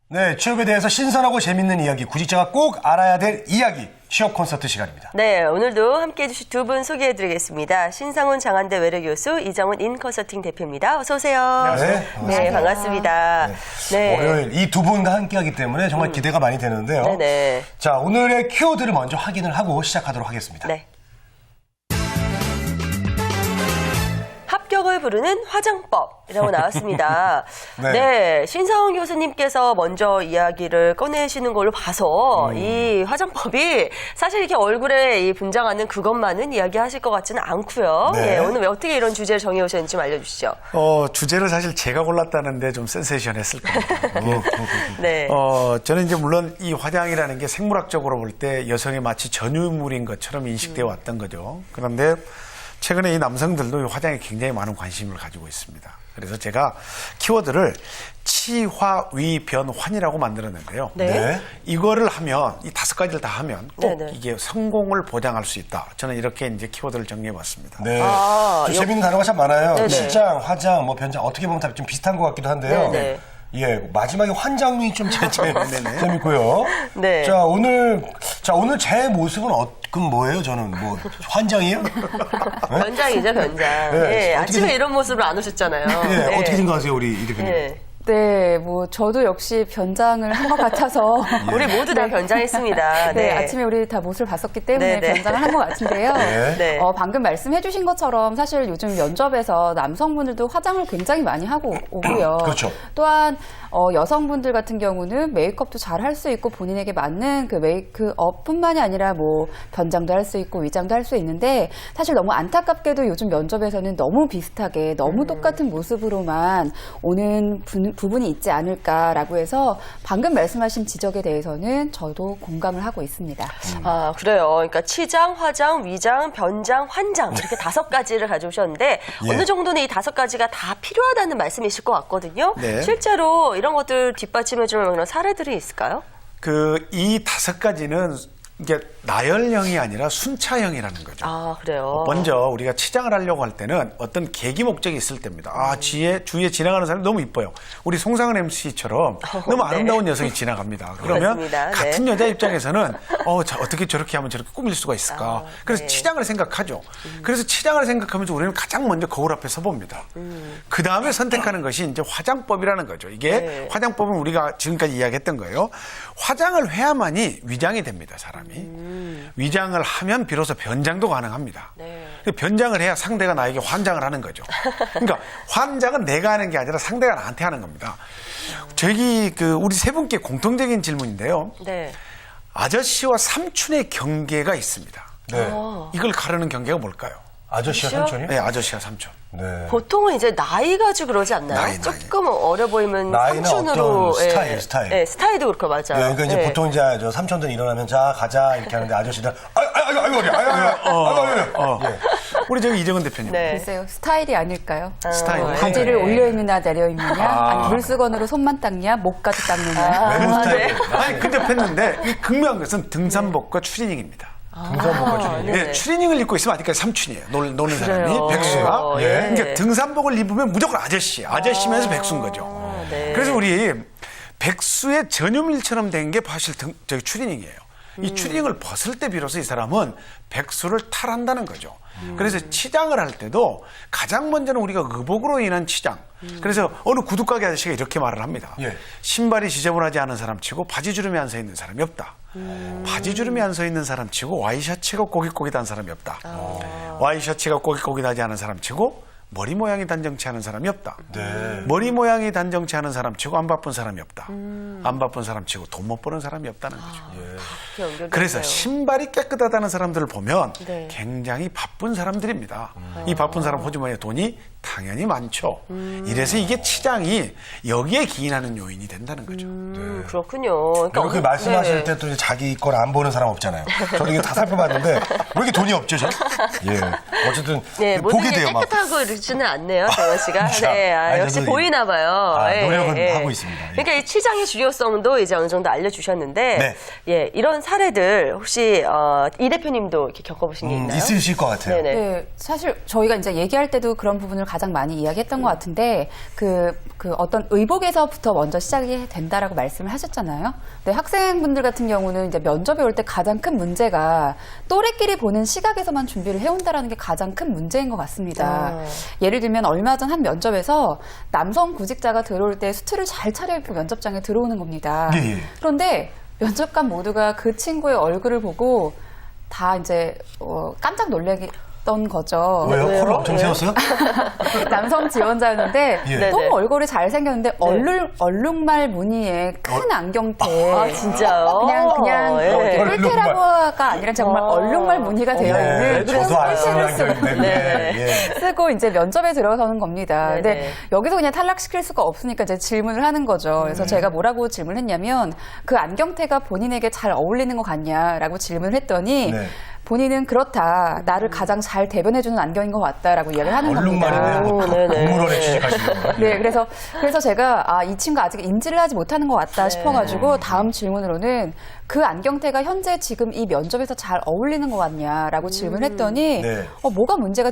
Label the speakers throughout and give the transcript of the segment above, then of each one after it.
Speaker 1: 네, 취업에 대해서 신선하고 재밌는 이야기, 구직자가 꼭 알아야 될 이야기, 취업 콘서트 시간입니다.
Speaker 2: 네, 오늘도 함께해 주실 두 분 소개해드리겠습니다. 신상훈 장한대 외래교수, 이정훈 인컨설팅 대표입니다. 어서 오세요.
Speaker 1: 안녕하세요.
Speaker 2: 네, 반갑습니다. 네.
Speaker 1: 월요일 이 두 분과 함께하기 때문에 정말 기대가 많이 되는데요.
Speaker 2: 네네.
Speaker 1: 자, 오늘의 키워드를 먼저 확인을 하고 시작하도록 하겠습니다.
Speaker 2: 네. 합격을 부르는 화장법이라고 나왔습니다.
Speaker 1: 네.
Speaker 2: 네, 신상훈 교수님께서 먼저 이야기를 꺼내시는 걸로 봐서 이 화장법이 사실 이렇게 얼굴에 이 분장하는 그것만은 이야기하실 것 같지는 않고요.
Speaker 1: 네.
Speaker 2: 예, 오늘 왜 어떻게 이런 주제를 정해오셨는지 좀 알려주시죠.
Speaker 3: 주제를 사실 제가 골랐다는데 좀 센세이션했을 겁니다.
Speaker 2: 네.
Speaker 3: 저는 이제 물론 이 화장이라는 게 생물학적으로 볼 때 여성이 마치 전유물인 것처럼 인식되어 왔던 거죠. 그런데 최근에 이 남성들도 이 화장에 굉장히 많은 관심을 가지고 있습니다. 그래서 제가 키워드를 치화위변환이라고 만들었는데요.
Speaker 2: 네.
Speaker 3: 이거를 하면 이 5가지를 다 하면 꼭
Speaker 2: 네네.
Speaker 3: 이게 성공을 보장할 수 있다. 저는 이렇게 이제 키워드를 정리해봤습니다.
Speaker 1: 네.
Speaker 2: 아,
Speaker 1: 좀 재밌는 단어가 참 많아요.
Speaker 2: 네네.
Speaker 1: 치장, 화장, 뭐 변장, 어떻게 보면 다 좀 비슷한 것 같기도 한데요.
Speaker 2: 네네.
Speaker 1: 예, 마지막에 환장이 좀 재밌고요.
Speaker 2: 네.
Speaker 1: 자, 오늘 제 모습은 그럼 뭐예요? 저는 뭐 환장이에요?
Speaker 2: 변장이죠, 변장.
Speaker 1: 네.
Speaker 2: 예,
Speaker 1: 어떻게
Speaker 2: 아침에
Speaker 1: 생-
Speaker 2: 이런 모습을 안 오셨잖아요.
Speaker 1: 예,
Speaker 2: 네.
Speaker 1: 어떻게 생각하세요, 우리 이 대표님?
Speaker 2: 예.
Speaker 4: 네, 뭐 저도 역시 변장을 한 것 같아서
Speaker 2: 우리 모두 다 변장했습니다.
Speaker 4: 네, 아침에 우리 다 못을 봤었기 때문에
Speaker 2: 네, 네.
Speaker 4: 변장을 한 것 같은데요.
Speaker 1: 네.
Speaker 2: 네.
Speaker 4: 방금 말씀해주신 것처럼 사실 요즘 면접에서 남성분들도 화장을 굉장히 많이 하고 오고요.
Speaker 1: 그렇죠.
Speaker 4: 또한 여성분들 같은 경우는 메이크업도 잘 할 수 있고 본인에게 맞는 그 메이크업뿐만이 아니라 뭐 변장도 할 수 있고 위장도 할 수 있는데 사실 너무 안타깝게도 요즘 면접에서는 너무 비슷하게 너무 똑같은 모습으로만 오는 부분이 있지 않을까라고 해서 방금 말씀하신 지적에 대해서는 저도 공감을 하고 있습니다.
Speaker 2: 아, 그래요. 그러니까 치장, 화장, 위장, 변장, 환장 이렇게 5가지를 가져오셨는데
Speaker 1: 예.
Speaker 2: 어느 정도는 이 5가지가 다 필요하다는 말씀이실 것 같거든요.
Speaker 3: 네.
Speaker 2: 실제로 이런 것들 뒷받침해주는 그런 사례들이 있을까요?
Speaker 3: 이 5가지는 이게 나열형이 아니라 순차형이라는 거죠.
Speaker 2: 아, 그래요.
Speaker 3: 먼저 우리가 치장을 하려고 할 때는 어떤 계기 목적이 있을 때입니다. 주위에 지나가는 사람이 너무 이뻐요. 우리 송상은 MC처럼 너무
Speaker 2: 네.
Speaker 3: 아름다운 여성이 지나갑니다. 그러면
Speaker 2: 맞습니다.
Speaker 3: 같은
Speaker 2: 네.
Speaker 3: 여자 입장에서는 어떻게 저렇게 하면 저렇게 꾸밀 수가 있을까. 그래서
Speaker 2: 네.
Speaker 3: 치장을 생각하죠. 그래서 치장을 생각하면서 우리는 가장 먼저 거울 앞에 서봅니다. 그 다음에 선택하는 것이 이제 화장법이라는 거죠. 이게
Speaker 2: 네.
Speaker 3: 화장법은 우리가 지금까지 이야기했던 거예요. 화장을 해야만이 위장이 됩니다, 사람이. 위장을 하면 비로소 변장도 가능합니다.
Speaker 2: 네.
Speaker 3: 변장을 해야 상대가 나에게 환장을 하는 거죠. 그러니까 환장은 내가 하는 게 아니라 상대가 나한테 하는 겁니다. 우리 세 분께 공통적인 질문인데요.
Speaker 2: 네.
Speaker 3: 아저씨와 삼촌의 경계가 있습니다.
Speaker 1: 네.
Speaker 3: 이걸 가르는 경계가 뭘까요?
Speaker 1: 아저씨와
Speaker 2: 아저씨요?
Speaker 1: 삼촌이요?
Speaker 3: 네, 아저씨와 삼촌.
Speaker 1: 네.
Speaker 2: 보통은 이제 나이 가지고 그러지 않나요?
Speaker 3: 나이.
Speaker 2: 조금 어려 보이면
Speaker 1: 나이는
Speaker 2: 삼촌으로.
Speaker 1: 어떤 스타일.
Speaker 2: 예, 스타일도 그렇고 맞아요.
Speaker 1: 예, 그러니까 이제
Speaker 2: 예.
Speaker 1: 보통 이제 저 삼촌들 일어나면 자 가자 이렇게 하는데 아저씨들 아이고 예.
Speaker 3: 우리 저기 이정은 대표님.
Speaker 2: 네.
Speaker 4: 글쎄요, 스타일이 아닐까요?
Speaker 3: 스타일.
Speaker 4: 바지를
Speaker 2: 네.
Speaker 4: 올려입느냐 내려입느냐 아니 물수건으로 손만 닦냐 목까지 닦느냐
Speaker 1: 외모 스타일.
Speaker 3: 아니, 근접했는데 이 극명한 것은 등산복과 추리닝입니다.
Speaker 1: 등산복과 추리닝.
Speaker 2: 네.
Speaker 3: 네, 추리닝을 입고 있으면 아직까지 삼촌이에요. 노는 사람이.
Speaker 2: 그래요.
Speaker 3: 백수가.
Speaker 2: 예.
Speaker 3: 그러니까 등산복을 입으면 무조건 아저씨면서 백수인 거죠.
Speaker 2: 네.
Speaker 3: 그래서 우리 백수의 전유물처럼 된 게 사실 저기 추리닝이에요. 이 추리닝을 벗을 때 비로소 이 사람은 백수를 탈한다는 거죠. 그래서 치장을 할 때도 가장 먼저는 우리가 의복으로 인한 치장. 그래서 어느 구두가게 아저씨가 이렇게 말을 합니다.
Speaker 1: 예.
Speaker 3: 신발이 지저분하지 않은 사람 치고 바지주름이 안 서 있는 사람이 없다. 바지주름이 안 서 있는 사람 치고 와이셔츠가 꼬깃꼬깃한 사람이 없다. 와이셔츠가 꼬깃꼬깃하지 않은 사람 치고 머리 모양이 단정치 않은 사람이 없다.
Speaker 1: 네.
Speaker 3: 머리 모양이 단정치 않은 사람 치고 안 바쁜 사람이 없다. 안 바쁜 사람 치고 돈 못 버는 사람이 없다는 거죠.
Speaker 2: 이렇게 연결되네요.
Speaker 3: 그래서 신발이 깨끗하다는 사람들을 보면
Speaker 2: 네.
Speaker 3: 굉장히 바쁜 사람들입니다. 이 바쁜 사람 호주머니에 돈이 당연히 많죠. 이래서 이게 치장이 여기에 기인하는 요인이 된다는 거죠.
Speaker 2: 그렇군요. 그러니까
Speaker 1: 이렇게 말씀하실 때 또 자기 걸 안 보는 사람 없잖아요. 저도 이게 다 살펴봤는데 왜 이렇게 돈이 없죠, 저? 예. 어쨌든
Speaker 2: 네,
Speaker 1: 보게
Speaker 2: 모든 게
Speaker 1: 돼요, 막.
Speaker 2: 깨끗하고 이렇게 좋지는 않네요, 정원 씨가.
Speaker 1: 자,
Speaker 2: 네,
Speaker 1: 아니,
Speaker 2: 역시
Speaker 1: 저도
Speaker 2: 보이나 봐요.
Speaker 1: 노력은 하고 있습니다. 예.
Speaker 2: 그러니까 이 치장의 중요성도 이제 어느 정도 알려주셨는데,
Speaker 1: 네.
Speaker 2: 예, 이런 사례들 혹시 이 대표님도 이렇게 겪어보신 게 있나요?
Speaker 1: 있으실 것 같아요.
Speaker 2: 네네.
Speaker 4: 네, 사실 저희가 이제 얘기할 때도 그런 부분을 가장 많이 이야기했던 것 같은데 그 어떤 의복에서부터 먼저 시작이 된다라고 말씀을 하셨잖아요. 근데 학생분들 같은 경우는 이제 면접에 올 때 가장 큰 문제가 또래끼리 보는 시각에서만 준비를 해온다라는 게 가장 큰 문제인 것 같습니다. 예를 들면 얼마 전 한 면접에서 남성 구직자가 들어올 때 수트를 잘 차려입고 면접장에 들어오는 겁니다.
Speaker 1: 예, 예.
Speaker 4: 그런데 면접관 모두가 그 친구의 얼굴을 보고 다 이제 깜짝 놀랐던 거죠.
Speaker 1: 왜요?
Speaker 2: 왜요?
Speaker 1: 코를 엄청
Speaker 2: 왜요?
Speaker 1: 세웠어요?
Speaker 4: 남성 지원자였는데
Speaker 1: 예.
Speaker 4: 너무
Speaker 2: 네네.
Speaker 4: 얼굴이 잘생겼는데 얼룩말 무늬에 큰 안경테
Speaker 2: 아, 진짜요?
Speaker 4: 그냥
Speaker 2: 예.
Speaker 4: 뿔테라고가 아니라 정말 얼룩말 무늬가 되어 있는 그런
Speaker 1: 저도 알 수 있는
Speaker 4: 뿔테를
Speaker 1: 안경인데. 예.
Speaker 4: 쓰고 이제 면접에 들어서는 겁니다.
Speaker 2: 네네.
Speaker 4: 근데 여기서 그냥 탈락시킬 수가 없으니까 이제 질문을 하는 거죠. 그래서 제가 뭐라고 질문했냐면 그 안경테가 본인에게 잘 어울리는 것 같냐라고 질문을 했더니
Speaker 1: 네.
Speaker 4: 본인은 그렇다. 나를 가장 잘 대변해주는 안경인 것 같다라고 이야기를 하는
Speaker 1: 얼룩말이네.
Speaker 4: 겁니다.
Speaker 2: 네네.
Speaker 1: 공무원에 취직하시는 거예요.
Speaker 4: 네, 그래서 제가 이 친구 아직 인지를 하지 못하는 것 같다 싶어가지고 다음 질문으로는 그 안경테가 현재 지금 이 면접에서 잘 어울리는 것 같냐라고 질문했더니
Speaker 1: 네.
Speaker 4: 뭐가 문제가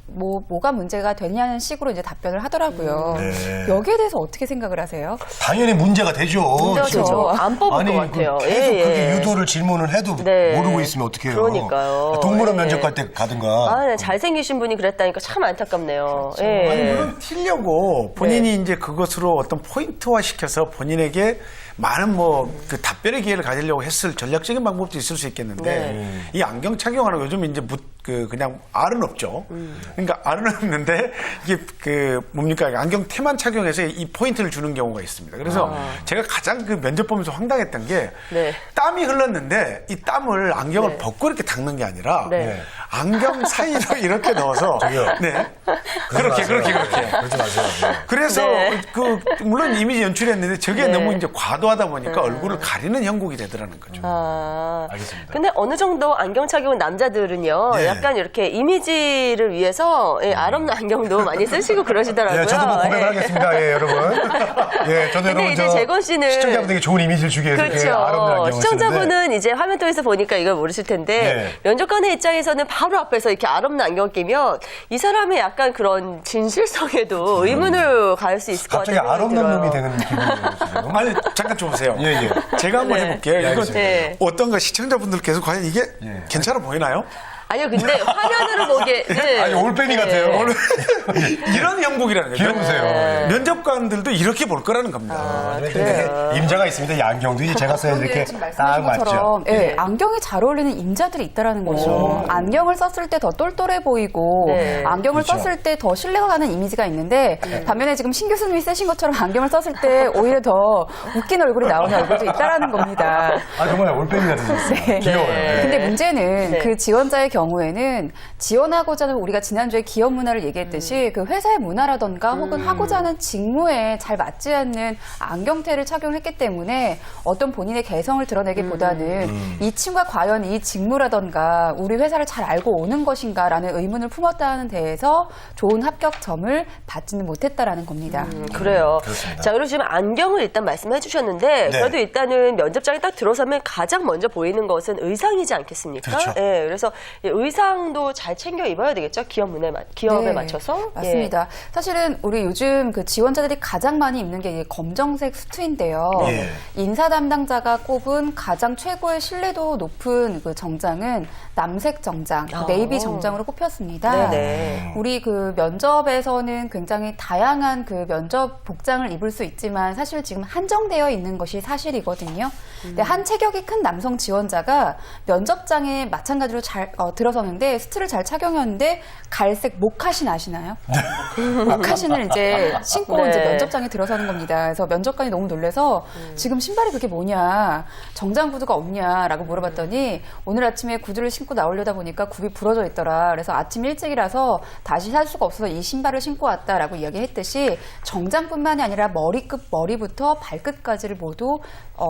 Speaker 4: 뭐가 문제가 되냐는 식으로 이제 답변을 하더라고요.
Speaker 1: 네.
Speaker 4: 여기에 대해서 어떻게 생각을 하세요?
Speaker 1: 당연히 문제가 되죠.
Speaker 2: 문제가
Speaker 1: 지금.
Speaker 2: 되죠. 안 뽑을
Speaker 1: 아니,
Speaker 2: 것 같아요.
Speaker 1: 계속
Speaker 2: 예, 예.
Speaker 1: 그렇게 유도를 질문을 해도
Speaker 2: 네.
Speaker 1: 모르고 있으면 어떡해요.
Speaker 2: 그러니까요.
Speaker 1: 동물원
Speaker 2: 예.
Speaker 1: 면접 갈 때 가든가.
Speaker 2: 아, 네, 잘생기신 분이 그랬다니까 참 안타깝네요.
Speaker 1: 그렇죠.
Speaker 2: 예.
Speaker 3: 아니, 물론 튀려고 본인이 이제 그것으로 어떤 포인트화 시켜서 본인에게 많은 그 답변의 기회를 가지려고 했을 전략적인 방법도 있을 수 있겠는데
Speaker 2: 네.
Speaker 3: 이 안경 착용하는 거 요즘 이제 그냥 알은 없죠. 그러니까 알은 없는데 이게 뭡니까 안경 테만 착용해서 이 포인트를 주는 경우가 있습니다. 그래서 제가 가장 그 면접 보면서 황당했던 게
Speaker 2: 네.
Speaker 3: 땀이 흘렀는데 이 땀을 안경을
Speaker 2: 네.
Speaker 3: 벗고 이렇게 닦는 게 아니라
Speaker 2: 네.
Speaker 3: 안경 사이로 이렇게 넣어서
Speaker 1: 저기요.
Speaker 3: 네 그렇게.
Speaker 1: 그러지 마세요. 네.
Speaker 3: 그래서
Speaker 2: 네.
Speaker 3: 물론 이미지 연출했는데 저게
Speaker 2: 네.
Speaker 3: 너무 이제 과도하다 보니까 얼굴을 가리는 형국이 되더라는 거죠.
Speaker 1: 알겠습니다.
Speaker 2: 근데 어느 정도 안경 착용한 남자들은요,
Speaker 1: 네.
Speaker 2: 약간 이렇게 이미지를 위해서 알 없는 안경도 많이 쓰시고 그러시더라고요.
Speaker 1: 예, 저도 뭐 고백을
Speaker 2: 예.
Speaker 1: 하겠습니다. 예, 여러분. 예, 저도
Speaker 2: 근데
Speaker 1: 여러분
Speaker 2: 이제 재건 씨는
Speaker 1: 시청자분들에게 좋은 이미지를 주기 위해서 이렇게
Speaker 2: 그렇죠.
Speaker 1: 아름다운 안경을
Speaker 2: 시청자분은
Speaker 1: 쓰는데
Speaker 2: 이제 화면 통해서 보니까 이걸 모르실 텐데
Speaker 1: 네.
Speaker 2: 면접관의 입장에서는 바로 앞에서 이렇게 아름다운 안경 끼면 이 사람의 약간 그런 진실성에도 의문을 가할 수 있을 것
Speaker 1: 갑자기
Speaker 2: 같아요.
Speaker 1: 아름다운 놈이 되는 기분이에요, 지금.
Speaker 3: 아니 잠깐 좀 보세요.
Speaker 1: 예, 예.
Speaker 3: 제가 한번
Speaker 2: 네.
Speaker 3: 해볼게요. 이거
Speaker 1: 알겠습니다.
Speaker 2: 네.
Speaker 3: 어떤가 시청자분들께서 과연 이게
Speaker 1: 예.
Speaker 3: 괜찮아 보이나요?
Speaker 2: 아니요, 근데 화면으로 보기에는
Speaker 1: 아니, 올빼미 같아요.
Speaker 3: 이런 형국이라는 거죠.
Speaker 1: 귀여우세요.
Speaker 2: 네.
Speaker 3: 면접관들도 이렇게 볼 거라는 겁니다.
Speaker 2: 그래요.
Speaker 1: 임자가 있습니다. 이 안경도 이제 제가 써야 이렇게
Speaker 4: 지금
Speaker 1: 딱
Speaker 4: 말씀하신
Speaker 1: 맞죠.
Speaker 4: 것처럼 안경이 잘 어울리는 임자들이 있다라는 거죠. 안경을 썼을 때 더 똘똘해 보이고
Speaker 2: 네.
Speaker 4: 안경을
Speaker 1: 그렇죠.
Speaker 4: 썼을 때 더 신뢰가 가는 이미지가 있는데 반면에 지금 신 교수님이 쓰신 것처럼 안경을 썼을 때 오히려 더 웃긴 얼굴이 나오는 얼굴도 있다라는 겁니다.
Speaker 1: 아, 정말 올빼미 같으셨어요.
Speaker 4: 네.
Speaker 1: 귀여워요.
Speaker 2: 네.
Speaker 1: 예.
Speaker 4: 근데 문제는
Speaker 2: 네.
Speaker 4: 그 지원자의 경우에는 지원하고자 하는 우리가 지난주에 기업 문화를 얘기했듯이 그 회사의 문화라던가 혹은 하고자 하는 직무에 잘 맞지 않는 안경테를 착용했기 때문에 어떤 본인의 개성을 드러내기보다는 이 친구가 과연 이 직무라던가 우리 회사를 잘 알고 오는 것인가라는 의문을 품었다는 데에서 좋은 합격점을 받지는 못했다라는 겁니다.
Speaker 2: 그래요.
Speaker 1: 그렇습니다.
Speaker 2: 자, 그리고 지금 안경을 일단 말씀해 주셨는데,
Speaker 1: 네.
Speaker 2: 그래도 일단은 면접장에 딱 들어서면 가장 먼저 보이는 것은 의상이지 않겠습니까?
Speaker 1: 그렇죠.
Speaker 2: 예, 그래서 이 의상도 잘 챙겨 입어야 되겠죠? 기업에
Speaker 4: 네,
Speaker 2: 맞춰서.
Speaker 4: 맞습니다. 사실은 우리 요즘 그 지원자들이 가장 많이 입는 게 이 검정색 수트인데요.
Speaker 1: 예.
Speaker 4: 인사 담당자가 꼽은 가장 최고의 신뢰도 높은 그 정장은 남색 정장, 그 네이비 정장으로 꼽혔습니다.
Speaker 2: 네네.
Speaker 4: 우리 그 면접에서는 굉장히 다양한 그 면접 복장을 입을 수 있지만 사실 지금 한정되어 있는 것이 사실이거든요. 근데 한 체격이 큰 남성 지원자가 면접장에 마찬가지로 잘 들어서는데 수트를 잘 착용했는데 갈색 목카신 아시나요? 목카신을 이제 신고
Speaker 2: 네.
Speaker 4: 이제 면접장에 들어서는 겁니다. 그래서 면접관이 너무 놀라서 지금 신발이 그게 뭐냐, 정장 구두가 없냐라고 물어봤더니 오늘 아침에 구두를 신고 나오려다 보니까 굽이 부러져 있더라. 그래서 아침 일찍이라서 다시 살 수가 없어서 이 신발을 신고 왔다라고 이야기했듯이 정장뿐만이 아니라 머리부터 발끝까지를 모두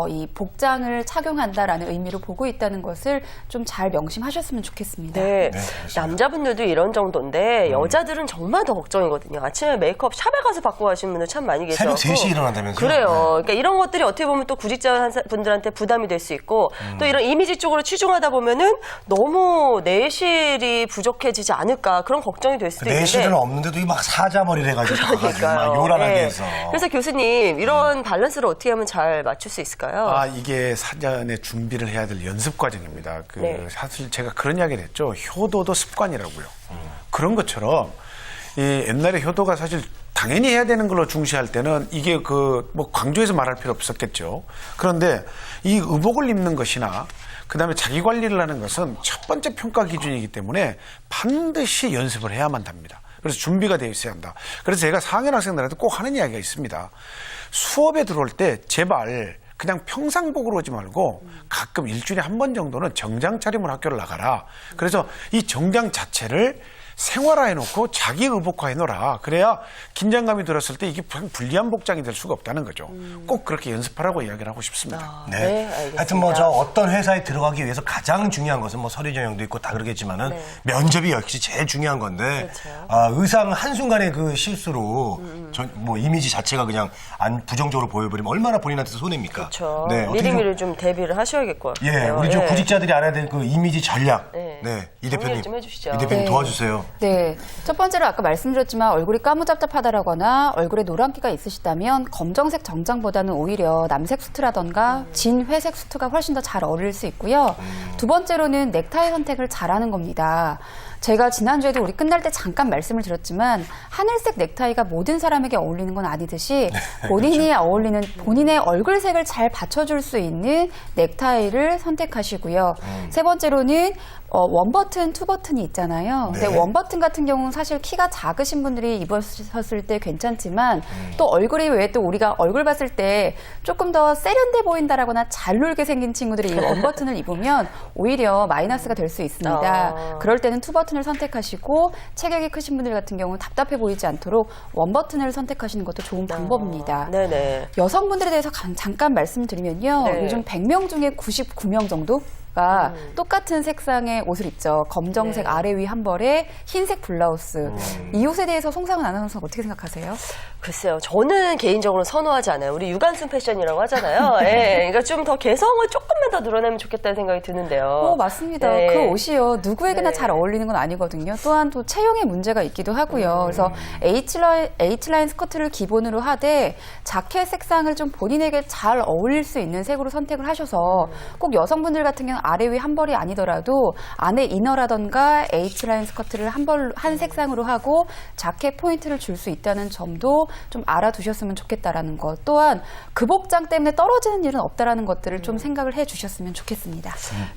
Speaker 4: 이 복장을 착용한다라는 의미로 보고 있다는 것을 좀 잘 명심하셨으면 좋겠습니다. 좋겠습니다.
Speaker 2: 네.
Speaker 1: 네, 알겠습니다.
Speaker 2: 남자분들도 이런 정도인데 여자들은 정말 더 걱정이거든요. 아침에 메이크업 샵에 가서 받고 가시는 분들 참 많이 계셔서.
Speaker 1: 새벽 3시에 일어난다면서요?
Speaker 2: 그래요.
Speaker 1: 네.
Speaker 2: 그러니까 이런 것들이 어떻게 보면 또 구직자 분들한테 부담이 될 수 있고 또 이런 이미지 쪽으로 치중하다 보면은 너무 내실이 부족해지지 않을까 그런 걱정이 될 수도 있는데.
Speaker 1: 내실은 없는데도 이 막 사자머리를 해가지고
Speaker 2: 그러니까요.
Speaker 1: 막 요란하게
Speaker 2: 네.
Speaker 1: 해서.
Speaker 2: 그래서 교수님 이런 밸런스를 어떻게 하면 잘 맞출 수 있을까요?
Speaker 3: 아, 이게 사전에 준비를 해야 될 연습 과정입니다.
Speaker 2: 네.
Speaker 3: 사실 제가 그런 이야기를 했죠. 효도도 습관이라고요. 그런 것처럼 이 옛날에 효도가 사실 당연히 해야 되는 걸로 중시할 때는 이게 뭐 강조해서 말할 필요 없었겠죠. 그런데 이 의복을 입는 것이나 그다음에 자기 관리를 하는 것은 첫 번째 평가 기준이기 때문에 반드시 연습을 해야만 합니다. 그래서 준비가 되어 있어야 한다. 그래서 제가 4학년 학생들한테 꼭 하는 이야기가 있습니다. 수업에 들어올 때 제발 그냥 평상복으로 오지 말고 가끔 일주일에 한 번 정도는 정장 차림으로 학교를 나가라. 그래서 이 정장 자체를 생활화해놓고 자기 의복화해놓으라. 그래야 긴장감이 들었을 때 이게 불리한 복장이 될 수가 없다는 거죠. 꼭 그렇게 연습하라고 이야기를 하고 싶습니다.
Speaker 1: 네.
Speaker 2: 네, 알겠습니다.
Speaker 1: 하여튼 뭐 저 어떤 회사에 들어가기 위해서 가장 중요한 것은 뭐 서류 전형도 있고 다 그러겠지만은 면접이 역시 제일 중요한 건데
Speaker 2: 그렇죠.
Speaker 1: 의상 한순간의 그 실수로 뭐 이미지 자체가 그냥 부정적으로 보여버리면 얼마나 본인한테도 손해입니까?
Speaker 2: 그렇죠.
Speaker 1: 네, 어떻게 좀-
Speaker 2: 미리미리 좀 대비를 하셔야겠고요.
Speaker 1: 예, 우리 저 구직자들이 알아야 될 그 이미지 전략.
Speaker 2: 네.
Speaker 1: 네, 이
Speaker 2: 정리를
Speaker 1: 대표님.
Speaker 2: 좀 해주시죠.
Speaker 1: 이 대표님
Speaker 4: 네.
Speaker 1: 도와주세요.
Speaker 4: 네. 첫 번째로 아까 말씀드렸지만 얼굴이 까무잡잡하다거나 얼굴에 노란기가 있으시다면 검정색 정장보다는 오히려 남색 수트라던가 진 회색 수트가 훨씬 더 잘 어울릴 수 있고요. 두 번째로는 넥타이 선택을 잘하는 겁니다. 제가 지난주에도 우리 끝날 때 잠깐 말씀을 드렸지만 하늘색 넥타이가 모든 사람에게 어울리는 건 아니듯이 본인이 어울리는 본인의 얼굴색을 잘 받쳐줄 수 있는 넥타이를 선택하시고요. 세 번째로는 원버튼, 투버튼이 있잖아요. 근데
Speaker 1: 네.
Speaker 4: 원버튼 같은 경우는 사실 키가 작으신 분들이 입으셨을 때 괜찮지만 또 얼굴이 왜 또 우리가 얼굴 봤을 때 조금 더 세련돼 보인다라거나 잘 놀게 생긴 친구들이 이 원버튼을 입으면 오히려 마이너스가 될 수 있습니다. 그럴 때는 투버튼을 선택하시고 체격이 크신 분들 같은 경우는 답답해 보이지 않도록 원버튼을 선택하시는 것도 좋은 방법입니다.
Speaker 2: 네네.
Speaker 4: 여성분들에 대해서 잠깐 말씀드리면요.
Speaker 2: 네.
Speaker 4: 요즘 100명 중에 99명 정도가 똑같은 색상의 옷을 입죠. 검정색
Speaker 2: 네.
Speaker 4: 아래 위 한 벌에 흰색 블라우스. 이 옷에 대해서 송상은 아나운서가 어떻게 생각하세요?
Speaker 2: 글쎄요. 저는 개인적으로 선호하지 않아요. 우리 유관순 패션이라고 하잖아요. 예. 그러니까 좀 더 개성을 조금만 더 드러내면 좋겠다는 생각이 드는데요.
Speaker 4: 맞습니다.
Speaker 2: 네.
Speaker 4: 그 옷이요. 누구에게나
Speaker 2: 네.
Speaker 4: 잘 어울리는 건 아니거든요. 또한 또 체형의 문제가 있기도 하고요. 그래서 H라인 스커트를 기본으로 하되 자켓 색상을 좀 본인에게 잘 어울릴 수 있는 색으로 선택을 하셔서 꼭 여성분들 같은 경우는 아래 위 한 벌이 아니더라도 안에 이너라던가 H라인 스커트를 한 색상으로 하고 자켓 포인트를 줄 수 있다는 점도 좀 알아두셨으면 좋겠다라는 것. 또한 그 복장 때문에 떨어지는 일은 없다라는 것들을 좀 생각을 해주셨으면 좋겠습니다.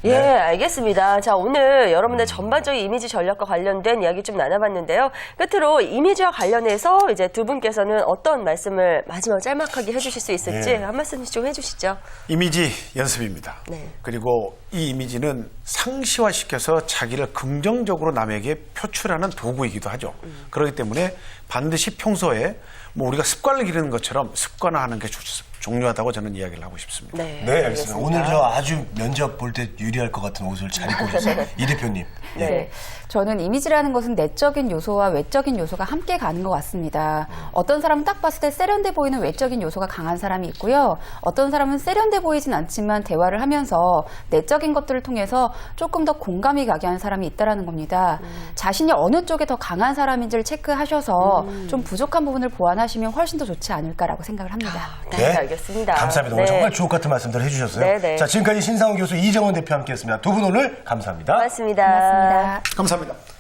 Speaker 2: 예, 알겠습니다. 자, 오늘 여러분의 전반적인 이미지 전략과 관련된 이야기 좀 나눠봤는데요. 끝으로 이미지와 관련해서 이제 두 분께서는 어떤 말씀을 마지막 짤막하게 해주실 수 있을지
Speaker 1: 네.
Speaker 2: 한 말씀씩 좀 해주시죠.
Speaker 3: 이미지 연습입니다.
Speaker 2: 네.
Speaker 3: 그리고 이 이미지는 상시화시켜서 자기를 긍정적으로 남에게 표출하는 도구이기도 하죠. 그렇기 때문에 반드시 평소에 뭐 우리가 습관을 기르는 것처럼 습관화하는 게 중요하다고 저는 이야기를 하고 싶습니다.
Speaker 2: 네,
Speaker 1: 네, 알겠습니다. 오늘 저 아주 면접 볼 때 유리할 것 같은 옷을 잘 입고 오셨어요. 이 대표님.
Speaker 2: 네.
Speaker 4: 저는 이미지라는 것은 내적인 요소와 외적인 요소가 함께 가는 것 같습니다. 어떤 사람은 딱 봤을 때 세련돼 보이는 외적인 요소가 강한 사람이 있고요. 어떤 사람은 세련돼 보이진 않지만 대화를 하면서 내적인 것들을 통해서 조금 더 공감이 가게 하는 사람이 있다는 겁니다. 자신이 어느 쪽에 더 강한 사람인지를 체크하셔서 좀 부족한 부분을 보완하시면 훨씬 더 좋지 않을까라고 생각을 합니다.
Speaker 2: 네, 알겠습니다.
Speaker 1: 감사합니다. 오늘
Speaker 2: 네.
Speaker 1: 정말 주옥 같은 말씀들 해주셨어요.
Speaker 2: 네, 네.
Speaker 1: 자, 지금까지 신상훈 교수, 이정원 대표 함께했습니다. 두 분 오늘 감사합니다.
Speaker 2: 고맙습니다.
Speaker 4: 고맙습니다.
Speaker 3: 감사합니다.